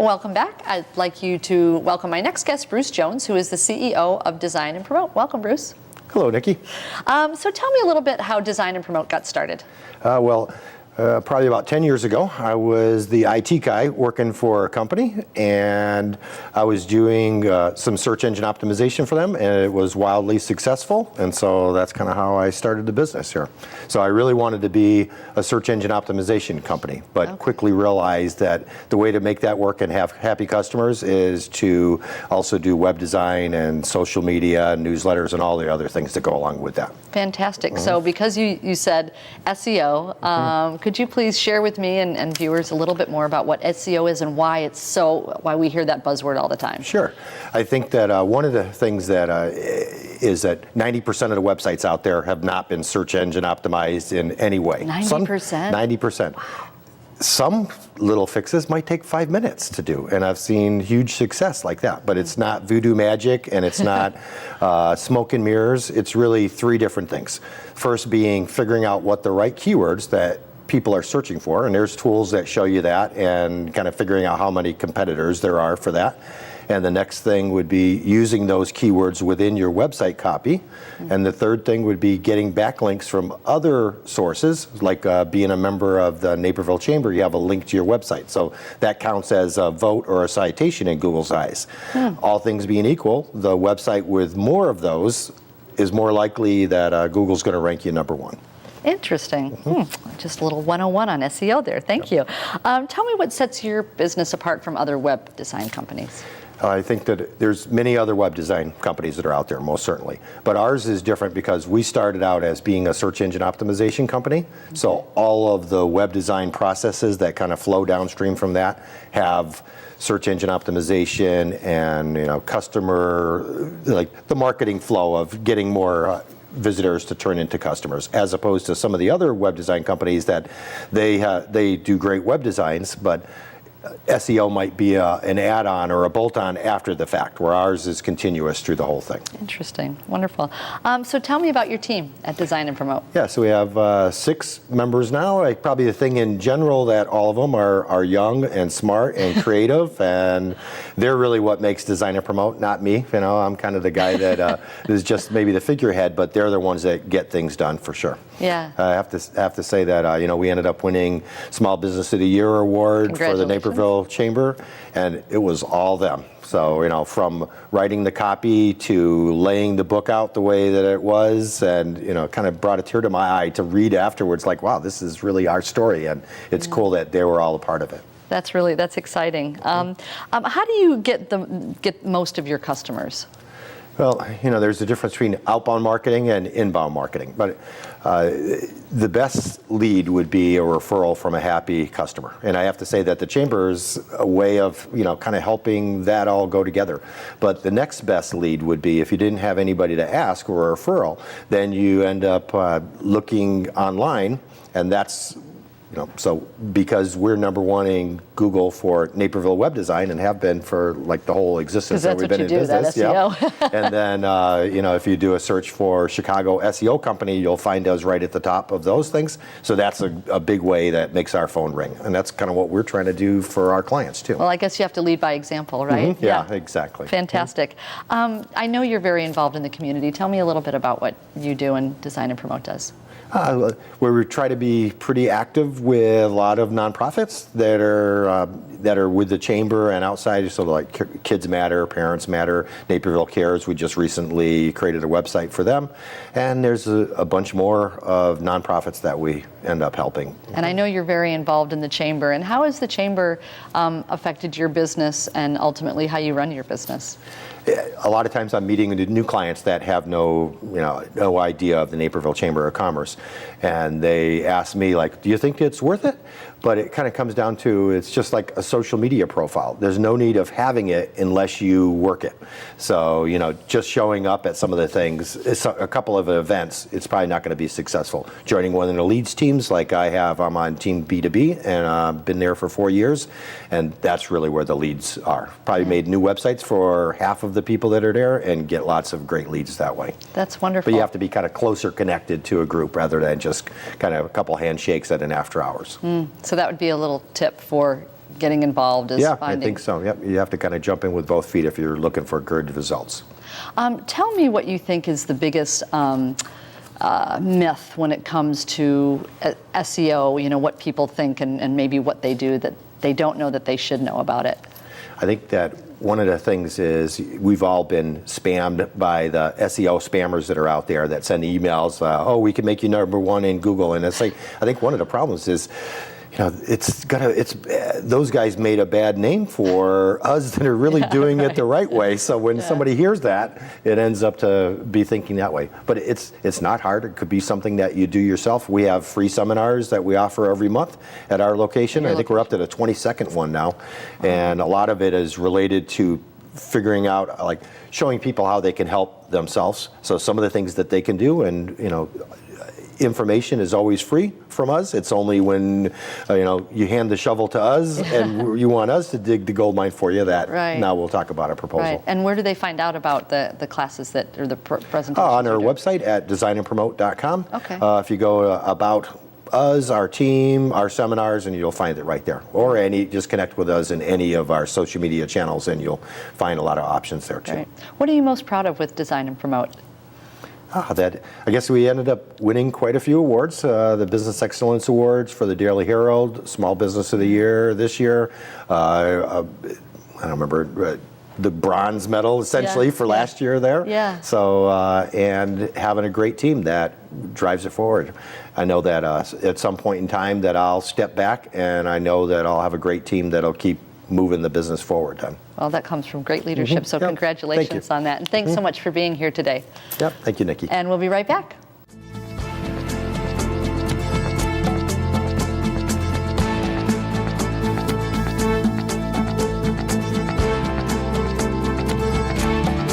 Welcome back. I'd like you to welcome my next guest, Bruce Jones, who is the CEO of Design and Promote. Welcome, Bruce. Hello, Nicki. So tell me a little bit how Design and Promote got started. Probably about 10 years ago, I was the IT guy working for a company, and I was doing some search engine optimization for them, and it was wildly successful, and so that's kind of how I started the business here. So I really wanted to be a search engine optimization company, but quickly realized that the way to make that work and have happy customers is to also do web design and social media, newsletters, and all the other things that go along with that. Fantastic. So because you said SEO, could you please share with me and viewers a little bit more about what SEO is and why we hear that buzzword all the time? Sure. I think that one of the things that is that 90% of the websites out there have not been search engine optimized in any way. 90%? 90%. Some little fixes might take 5 minutes to do, and I've seen huge success like that, but it's not voodoo magic, and it's not smoke and mirrors. It's really three different things. First being figuring out what the right keywords that people are searching for, and there's tools that show you that, and kind of figuring out how many competitors there are for that. And the next thing would be using those keywords within your website copy. And the third thing would be getting backlinks from other sources, like being a member of the Naperville Chamber, you have a link to your website. So that counts as a vote or a citation in Google's eyes. All things being equal, the website with more of those is more likely that Google's going to rank you number one. Interesting. Just a little 101 on SEO there. Thank you. Tell me what sets your business apart from other web design companies. I think that there's many other web design companies that are out there, most certainly. But ours is different because we started out as being a search engine optimization company. So all of the web design processes that kind of flow downstream from that have search engine optimization and customer, like the marketing flow of getting more visitors to turn into customers, as opposed to some of the other web design companies that they do great web designs, but SEO might be an add-on or a bolt-on after the fact, where ours is continuous through the whole thing. Interesting. Wonderful. So tell me about your team at Design and Promote. Yeah, so we have 6 members now. Probably the thing in general that all of them are young and smart and creative, and they're really what makes Design and Promote, not me. I'm kind of the guy that is just maybe the figurehead, but they're the ones that get things done for sure. Yeah. I have to say that we ended up winning Small Business of the Year award for the Naperville Chamber, and it was all them. So from writing the copy to laying the book out the way that it was, and kind of brought a tear to my eye to read afterwards, like, wow, this is really our story, and it's cool that they were all a part of it. That's exciting. How do you get most of your customers? Well, there's a difference between outbound marketing and inbound marketing, but the best lead would be a referral from a happy customer. And I have to say that the Chamber is a way of, kind of helping that all go together. But the next best lead would be if you didn't have anybody to ask or a referral, then you end up looking online, and that's so because we're number one in Google for Naperville web design and have been for like the whole existence that we've been in business. That SEO. Yeah. And then if you do a search for Chicago SEO company, you'll find us right at the top of those things. So that's a big way that makes our phone ring, and that's kind of what we're trying to do for our clients too. Well, I guess you have to lead by example, right? Yeah, exactly. Fantastic. I know you're very involved in the community. Tell me a little bit about what you do and Design and Promote does. Where we try to be pretty active with a lot of nonprofits that are with the Chamber and outside, so like Kids Matter, Parents Matter, Naperville Cares. We just recently created a website for them, and there's a bunch more of nonprofits that we end up helping. And I know you're very involved in the Chamber. And how has the Chamber affected your business and ultimately how you run your business? A lot of times I'm meeting new clients that have no idea of the Naperville Chamber of Commerce, and they ask me, like, do you think it's worth it? But it kind of comes down to, it's just like a social media profile. There's no need of having it unless you work it. So, just showing up at some of the things, a couple of events, it's probably not going to be successful. Joining one of the leads teams, like I'm on Team B2B, and I've been there for 4 years, and that's really where the leads are. Probably made new websites for half of the people that are there and get lots of great leads that way. That's wonderful. But you have to be kind of closer connected to a group rather than just kind of a couple handshakes at an after hours. So that would be a little tip for getting involved is Yeah, finding. I think so. Yep, you have to kind of jump in with both feet if you're looking for good results. Tell me what you think is the biggest myth when it comes to SEO, what people think and maybe what they do that they don't know that they should know about it. I think that one of the things is we've all been spammed by the SEO spammers that are out there that send emails, we can make you #1 in Google. And it's like, I think one of the problems is, those guys made a bad name for us that are really doing it the right way. So when somebody hears that, it ends up to be thinking that way. But it's not hard. It could be something that you do yourself. We have free seminars that we offer every month at our location. I think we're up to the 22nd one now. And a lot of it is related to figuring out, like showing people how they can help themselves. So some of the things that they can do, and information is always free from us. It's only when you hand the shovel to us and you want us to dig the gold mine for you that now we'll talk about a proposal. Right. And where do they find out about the classes or the presentations? On our website at designandpromote.com. Okay. If you go about us, our team, our seminars, and you'll find it right there. Or just connect with us in any of our social media channels and you'll find a lot of options there too. Right. What are you most proud of with Design and Promote? I guess we ended up winning quite a few awards. The Business Excellence Awards for the Daily Herald, Small Business of the Year this year. I don't remember, the bronze medal essentially for last year there. Yeah. So, and having a great team that drives it forward. I know that at some point in time that I'll step back, and I know that I'll have a great team that'll keep moving the business forward then. Well, that comes from great leadership, so Yep. congratulations on that. And thanks so much for being here today. Yep, thank you, Nicki. And we'll be right back.